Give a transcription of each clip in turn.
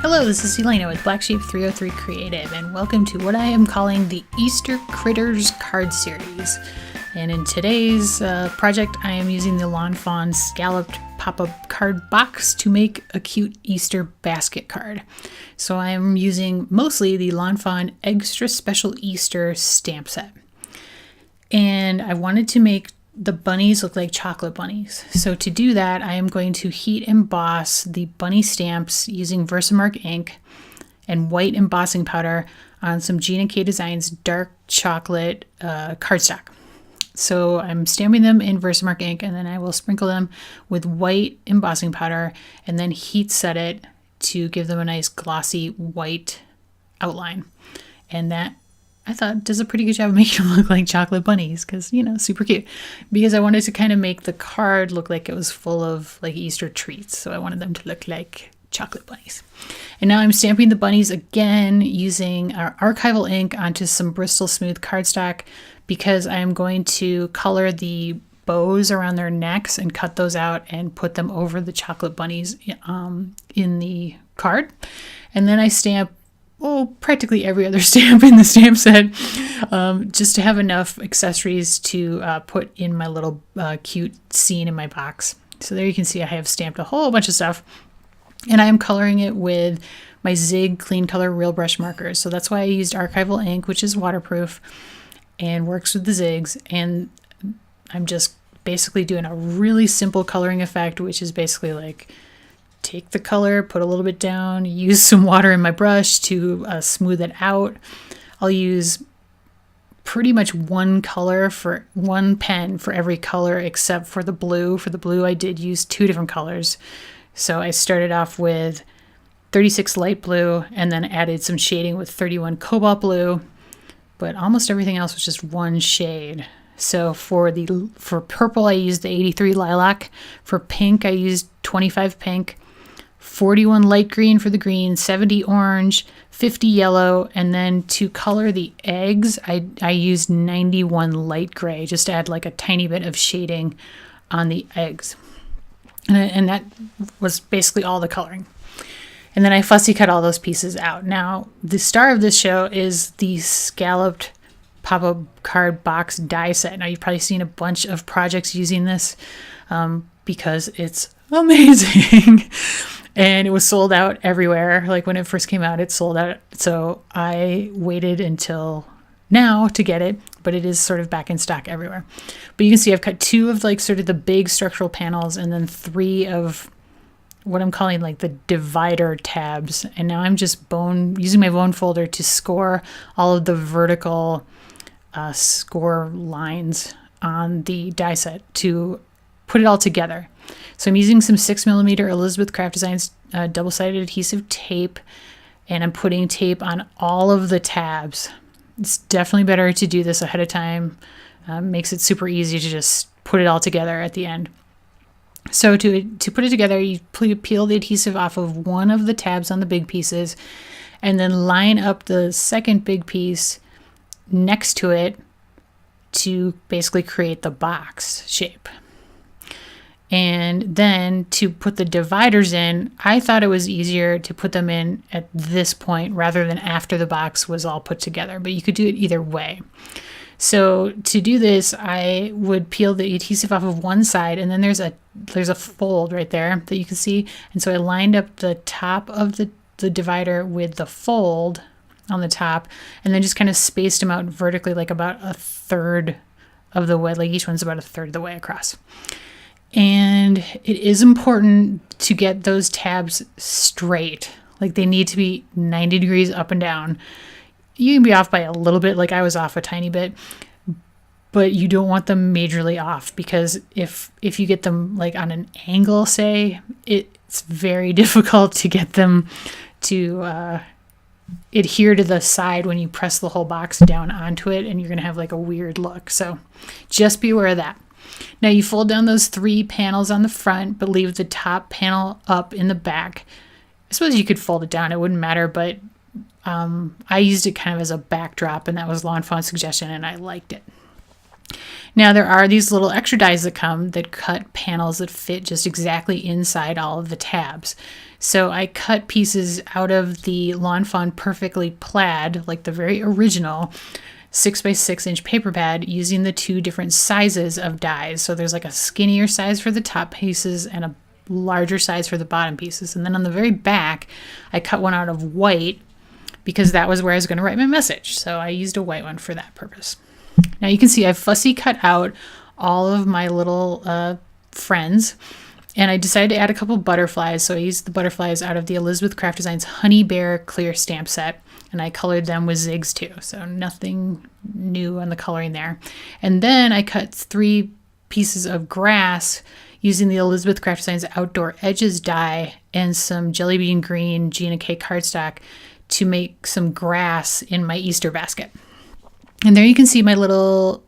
Hello, this is Elena with Black Sheep 303 Creative, and welcome to what I am calling the Easter Critters card series. And in today's project, I am using the Fawn Scalloped pop-up card box to make a cute Easter basket card. So I am using mostly the Fawn Extra Special Easter stamp set. And I wanted to make the bunnies look like chocolate bunnies. So to do that, I am going to heat emboss the bunny stamps using Versamark ink and white embossing powder on some Gina K Designs dark chocolate cardstock. So I'm stamping them in Versamark ink, and then I will sprinkle them with white embossing powder and then heat set it to give them a nice glossy white outline. And that, I thought, does a pretty good job of making them look like chocolate bunnies because, you know, super cute. Because I wanted to kind of make the card look like it was full of like Easter treats. So I wanted them to look like chocolate bunnies. And now I'm stamping the bunnies again using our archival ink onto some Bristol smooth cardstock because I am going to color the bows around their necks and cut those out and put them over the chocolate bunnies in the card. And then I stamp practically every other stamp in the stamp set, just to have enough accessories to put in my little cute scene in my box. So there you can see I have stamped a whole bunch of stuff, and I am coloring it with my Zig Clean Color Real Brush markers. So that's why I used archival ink, which is waterproof and works with the Zigs. And I'm just basically doing a really simple coloring effect, which is basically like take the color, put a little bit down, use some water in my brush to smooth it out. I'll use pretty much one color for one pen for every color except for the blue. For the blue, I did use two different colors. So I started off with 36 light blue and then added some shading with 31 cobalt blue, but almost everything else was just one shade. So for purple, I used the 83 lilac. For pink, I used 25 pink. 41 light green for the green, 70 orange, 50 yellow, and then to color the eggs, I used 91 light gray, just to add like a tiny bit of shading on the eggs. And that was basically all the coloring. And then I fussy cut all those pieces out. Now, the star of this show is the Scalloped pop-up card box die set. Now, you've probably seen a bunch of projects using this because it's amazing. And it was sold out everywhere. Like when it first came out, it sold out. So I waited until now to get it, but it is sort of back in stock everywhere. But you can see I've cut two of like sort of the big structural panels and then three of what I'm calling like the divider tabs. And now I'm just using my bone folder to score all of the vertical score lines on the die set to put it all together. So I'm using some 6mm Elizabeth Craft Designs double-sided adhesive tape, and I'm putting tape on all of the tabs. It's definitely better to do this ahead of time. Makes it super easy to just put it all together at the end. So to put it together, you peel the adhesive off of one of the tabs on the big pieces, and then line up the second big piece next to it to basically create the box shape. And then to put the dividers in, I thought it was easier to put them in at this point rather than after the box was all put together, but you could do it either way. So to do this, I would peel the adhesive off of one side, and then there's a fold right there that you can see. And so I lined up the top of the divider with the fold on the top, and then just kind of spaced them out vertically, like about a third of the way, like each one's about a third of the way across. And it is important to get those tabs straight. Like they need to be 90 degrees up and down. You can be off by a little bit, like I was off a tiny bit, but you don't want them majorly off because if you get them like on an angle, say, it's very difficult to get them to adhere to the side when you press the whole box down onto it, and you're going to have like a weird look. So just be aware of that. Now you fold down those three panels on the front, but leave the top panel up in the back. I suppose you could fold it down, it wouldn't matter, but I used it kind of as a backdrop, and that was Fawn's suggestion, and I liked it. Now there are these little extra dies that come that cut panels that fit just exactly inside all of the tabs. So I cut pieces out of the Lawn Fawn Perfectly Plaid, like the very original 6x6 paper pad, using the two different sizes of dies. So there's like a skinnier size for the top pieces and a larger size for the bottom pieces. And then on the very back, I cut one out of white because that was where I was going to write my message. So I used a white one for that purpose. Now you can see I've fussy cut out all of my little friends, and I decided to add a couple butterflies. So I used the butterflies out of the Elizabeth Craft Designs Honey Bear clear stamp set, and I colored them with zigs too. So nothing new on the coloring there. And then I cut 3 pieces of grass using the Elizabeth Craft Designs Outdoor Edges die and some Jelly Bean Green Gina K cardstock to make some grass in my Easter basket. And there you can see my little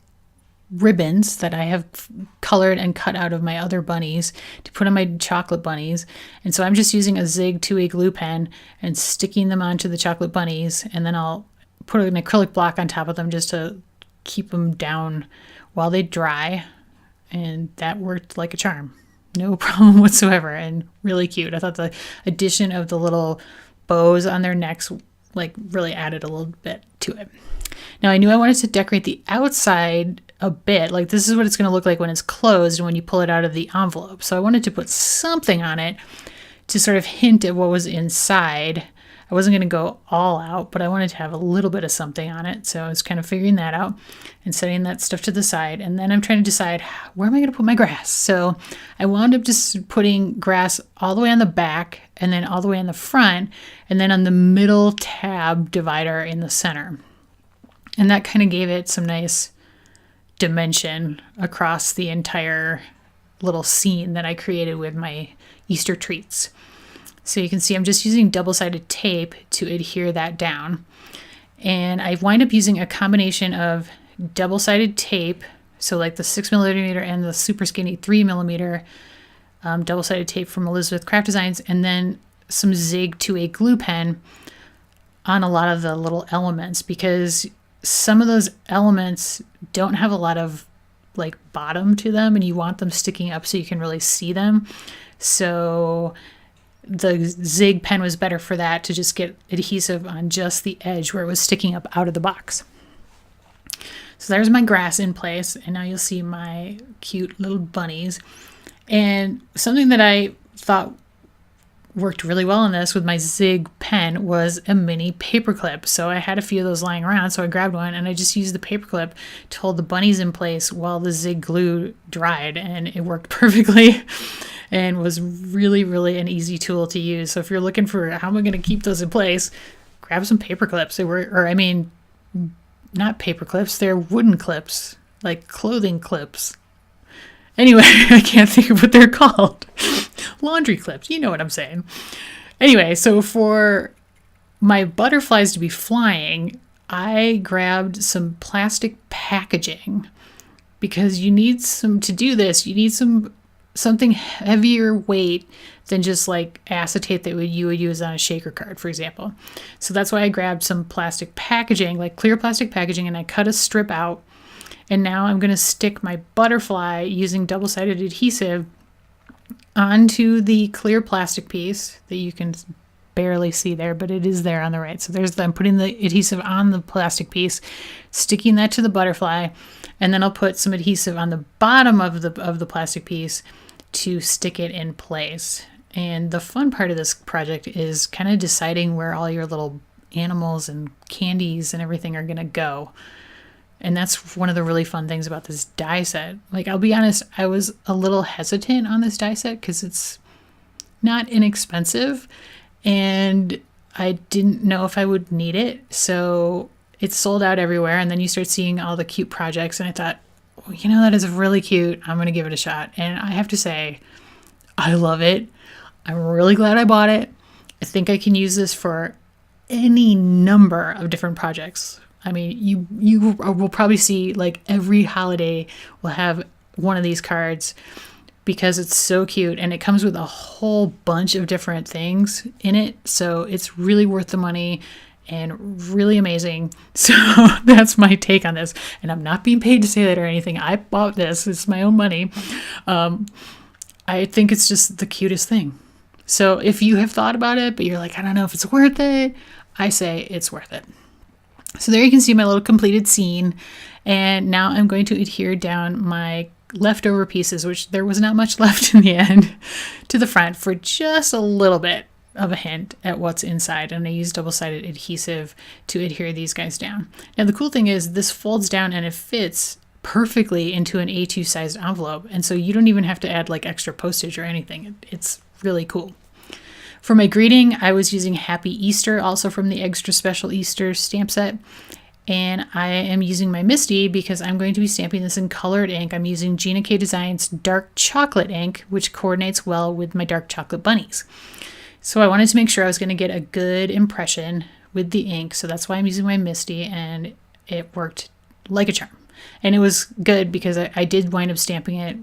ribbons that I have colored and cut out of my other bunnies to put on my chocolate bunnies. And so I'm just using a Zig 2A glue pen and sticking them onto the chocolate bunnies. And then I'll put an acrylic block on top of them just to keep them down while they dry. And that worked like a charm. No problem whatsoever, and really cute. I thought the addition of the little bows on their necks like really added a little bit to it. Now I knew I wanted to decorate the outside a bit. Like this is what it's going to look like when it's closed and when you pull it out of the envelope. So I wanted to put something on it to sort of hint at what was inside. I wasn't going to go all out, but I wanted to have a little bit of something on it. So I was kind of figuring that out and setting that stuff to the side. And then I'm trying to decide, where am I going to put my grass? So I wound up just putting grass all the way on the back and then all the way in the front and then on the middle tab divider in the center. And that kind of gave it some nice dimension across the entire little scene that I created with my Easter treats. So you can see I'm just using double-sided tape to adhere that down. And I wind up using a combination of double-sided tape, so like the 6mm and the super skinny 3mm double-sided tape from Elizabeth Craft Designs, and then some Zig 2A glue pen on a lot of the little elements, because some of those elements don't have a lot of like bottom to them and you want them sticking up so you can really see them. So the Zig pen was better for that, to just get adhesive on just the edge where it was sticking up out of the box. So there's my grass in place, and now you'll see my cute little bunnies. And something that I thought worked really well on this with my Zig pen was a mini paper clip. So I had a few of those lying around, so I grabbed one and I just used the paper clip to hold the bunnies in place while the Zig glue dried, and it worked perfectly and was really, really an easy tool to use. So if you're looking for how am I going to keep those in place, grab some paper clips. Not paper clips, they're wooden clips, like clothing clips. Anyway, I can't think of what they're called. Laundry clips, you know what I'm saying. Anyway, so for my butterflies to be flying, I grabbed some plastic packaging, because you need something heavier weight than just like acetate that you would use on a shaker card, for example. So that's why I grabbed some plastic packaging, like clear plastic packaging, and I cut a strip out. And now I'm going to stick my butterfly using double-sided adhesive onto the clear plastic piece that you can barely see there, but it is there on the right. So I'm putting the adhesive on the plastic piece, sticking that to the butterfly, and then I'll put some adhesive on the bottom of the plastic piece to stick it in place. And the fun part of this project is kind of deciding where all your little animals and candies and everything are going to go. And that's one of the really fun things about this die set. Like, I'll be honest, I was a little hesitant on this die set because it's not inexpensive and I didn't know if I would need it. So it's sold out everywhere. And then you start seeing all the cute projects. And I thought, well, that is really cute. I'm going to give it a shot. And I have to say, I love it. I'm really glad I bought it. I think I can use this for any number of different projects. I mean, you will probably see, like, every holiday will have one of these cards because it's so cute, and it comes with a whole bunch of different things in it. So it's really worth the money, and really amazing. So that's my take on this. And I'm not being paid to say that or anything. I bought this. It's my own money. I think it's just the cutest thing. So if you have thought about it, but you're like, I don't know if it's worth it, I say it's worth it. So there you can see my little completed scene. And now I'm going to adhere down my leftover pieces, which there was not much left in the end, to the front for just a little bit of a hint at what's inside. And I used double-sided adhesive to adhere these guys down. Now the cool thing is this folds down and it fits perfectly into an A2 sized envelope. And so you don't even have to add like extra postage or anything. It's really cool. For my greeting, I was using Happy Easter, also from the Extra Special Easter stamp set. And I am using my Misty because I'm going to be stamping this in colored ink. I'm using Gina K Designs Dark Chocolate ink, which coordinates well with my dark chocolate bunnies. So I wanted to make sure I was going to get a good impression with the ink. So that's why I'm using my Misty, and it worked like a charm. And it was good because I did wind up stamping it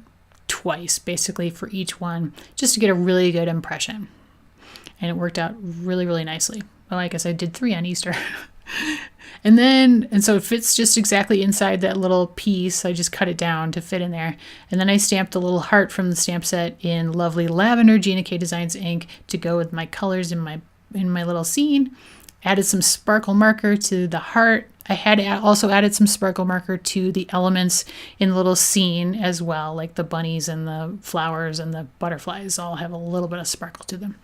twice, basically for each one, just to get a really good impression. And it worked out really, really nicely. Well, I guess I did 3 on Easter. And so it fits just exactly inside that little piece. I just cut it down to fit in there. And then I stamped a little heart from the stamp set in lovely lavender Gina K Designs ink to go with my colors in my little scene. Added some sparkle marker to the heart. I had also added some sparkle marker to the elements in the little scene as well, like the bunnies and the flowers and the butterflies all have a little bit of sparkle to them.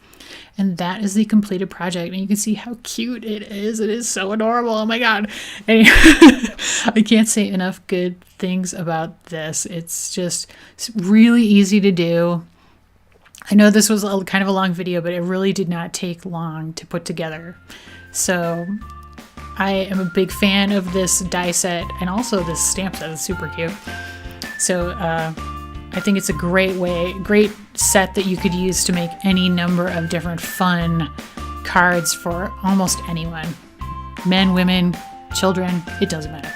And that is the completed project. And you can see how cute it is. It is so adorable. Oh my God. Anyway, I can't say enough good things about this. It's really easy to do. I know this was kind of a long video, but it really did not take long to put together. So I am a big fan of this die set and also this stamp set. It's super cute. So I think it's a great set that you could use to make any number of different fun cards for almost anyone. Men, women, children, it doesn't matter.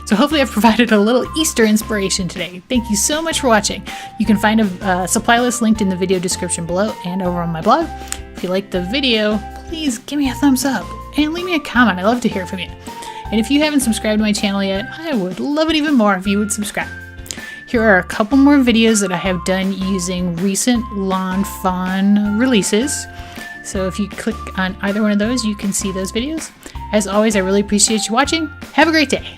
So hopefully I've provided a little Easter inspiration today. Thank you so much for watching. You can find a supply list linked in the video description below and over on my blog. If you liked the video, please give me a thumbs up and leave me a comment. I love to hear from you. And if you haven't subscribed to my channel yet, I would love it even more if you would subscribe. Here are a couple more videos that I have done using recent Lawn Fawn releases. So if you click on either one of those, you can see those videos. As always, I really appreciate you watching. Have a great day.